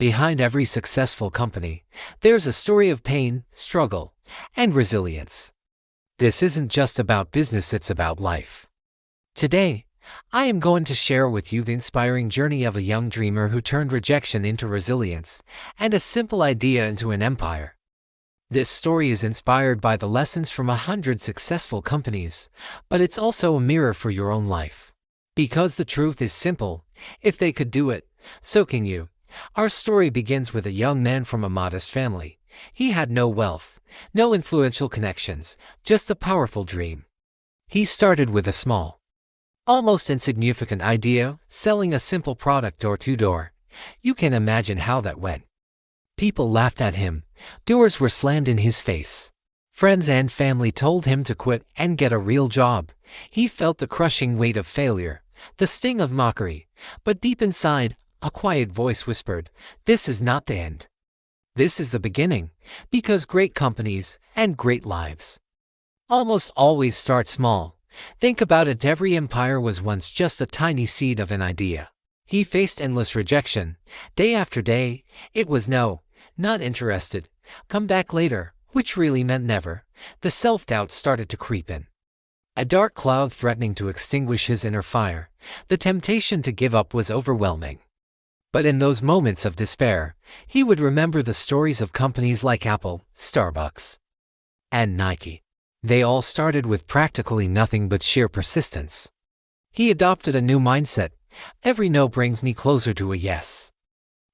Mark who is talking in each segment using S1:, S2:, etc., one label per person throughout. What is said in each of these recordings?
S1: Behind every successful company, there's a story of pain, struggle, and resilience. This isn't just about business, it's about life. Today, I am going to share with you the inspiring journey of a young dreamer who turned rejection into resilience and a simple idea into an empire. This story is inspired by the lessons from 100 successful companies, but it's also a mirror for your own life. Because the truth is simple, if they could do it, so can you. Our story begins with a young man from a modest family. He had no wealth, no influential connections, just a powerful dream. He started with a small, almost insignificant idea, selling a simple product door-to-door. You can imagine how that went. People laughed at him. Doors were slammed in his face. Friends and family told him to quit and get a real job. He felt the crushing weight of failure, the sting of mockery, but deep inside, a quiet voice whispered, "This is not the end. This is the beginning," because great companies and great lives almost always start small. Think about it, every empire was once just a tiny seed of an idea. He faced endless rejection. Day after day, it was no, not interested, come back later, which really meant never. The self-doubt started to creep in. A dark cloud threatening to extinguish his inner fire. The temptation to give up was overwhelming. But in those moments of despair, he would remember the stories of companies like Apple, Starbucks, and Nike. They all started with practically nothing but sheer persistence. He adopted a new mindset. Every no brings me closer to a yes.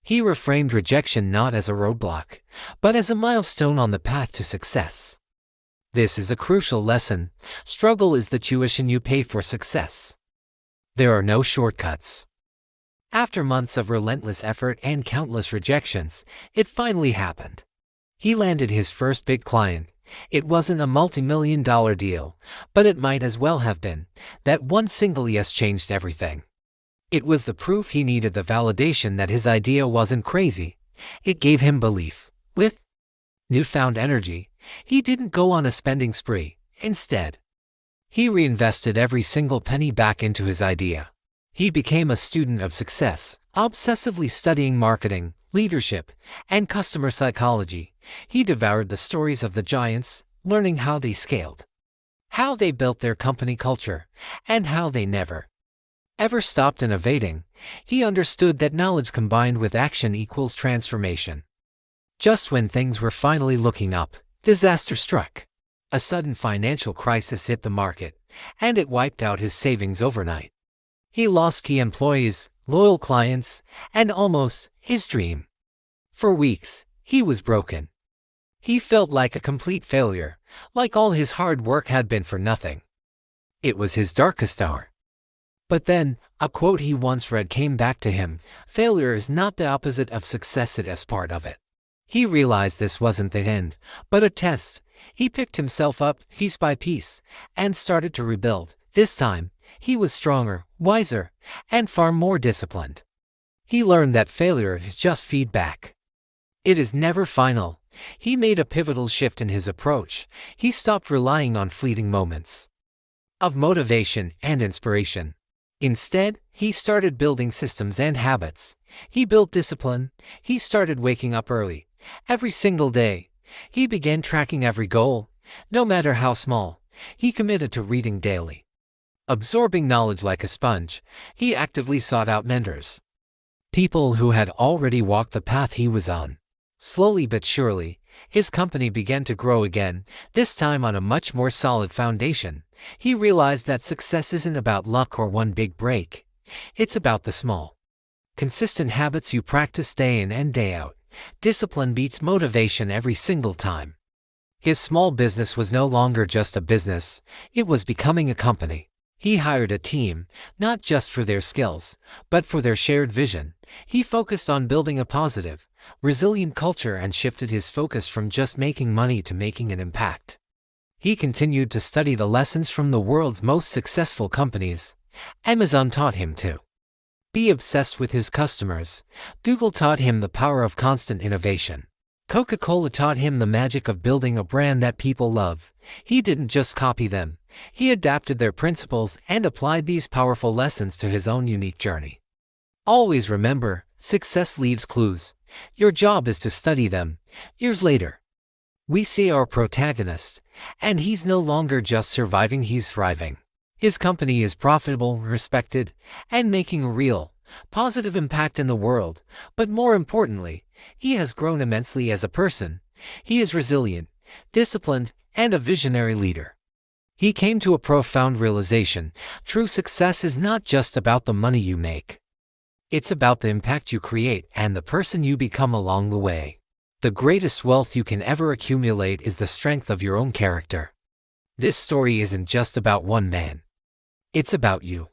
S1: He reframed rejection not as a roadblock, but as a milestone on the path to success. This is a crucial lesson. Struggle is the tuition you pay for success. There are no shortcuts. After months of relentless effort and countless rejections, it finally happened. He landed his first big client. It wasn't a multi-million-dollar deal, but it might as well have been. That one single yes changed everything. It was the proof he needed, the validation that his idea wasn't crazy. It gave him belief. With newfound energy, he didn't go on a spending spree. Instead, he reinvested every single penny back into his idea. He became a student of success, obsessively studying marketing, leadership, and customer psychology. He devoured the stories of the giants, learning how they scaled, how they built their company culture, and how they never, ever stopped innovating. He understood that knowledge combined with action equals transformation. Just when things were finally looking up, disaster struck. A sudden financial crisis hit the market, and it wiped out his savings overnight. He lost key employees, loyal clients, and almost his dream. For weeks, he was broken. He felt like a complete failure, like all his hard work had been for nothing. It was his darkest hour. But then, a quote he once read came back to him: "Failure is not the opposite of success, it is part of it." He realized this wasn't the end, but a test. He picked himself up, piece by piece, and started to rebuild. This time, he was stronger, wiser, and far more disciplined. He learned that failure is just feedback. It is never final. He made a pivotal shift in his approach. He stopped relying on fleeting moments of motivation and inspiration. Instead, he started building systems and habits. He built discipline. He started waking up early, every single day. He began tracking every goal, no matter how small. He committed to reading daily, absorbing knowledge like a sponge. He actively sought out mentors, people who had already walked the path he was on. Slowly but surely, his company began to grow again, this time on a much more solid foundation. He realized that success isn't about luck or one big break. It's about the small, consistent habits you practice day in and day out. Discipline beats motivation every single time. His small business was no longer just a business, it was becoming a company. He hired a team, not just for their skills, but for their shared vision. He focused on building a positive, resilient culture and shifted his focus from just making money to making an impact. He continued to study the lessons from the world's most successful companies. Amazon taught him to be obsessed with his customers. Google taught him the power of constant innovation. Coca-Cola taught him the magic of building a brand that people love. He didn't just copy them. He adapted their principles and applied these powerful lessons to his own unique journey. Always remember, success leaves clues. Your job is to study them. Years later, we see our protagonist, and he's no longer just surviving, he's thriving. His company is profitable, respected, and making a real, positive impact in the world. But more importantly, he has grown immensely as a person. He is resilient, disciplined, and a visionary leader. He came to a profound realization: true success is not just about the money you make. It's about the impact you create and the person you become along the way. The greatest wealth you can ever accumulate is the strength of your own character. This story isn't just about one man. It's about you.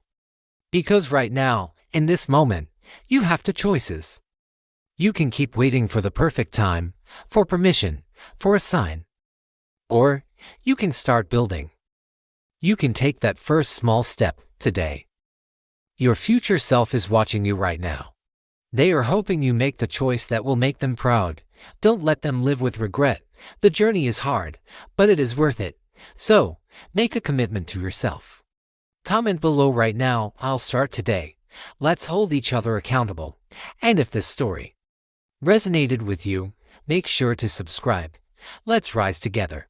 S1: Because right now, in this moment, you have two choices. You can keep waiting for the perfect time, for permission, for a sign. Or, you can start building. You can take that first small step today. Your future self is watching you right now. They are hoping you make the choice that will make them proud. Don't let them live with regret. The journey is hard, but it is worth it. So, make a commitment to yourself. Comment below right now, I'll start today. Let's hold each other accountable. And if this story resonated with you, make sure to subscribe. Let's rise together.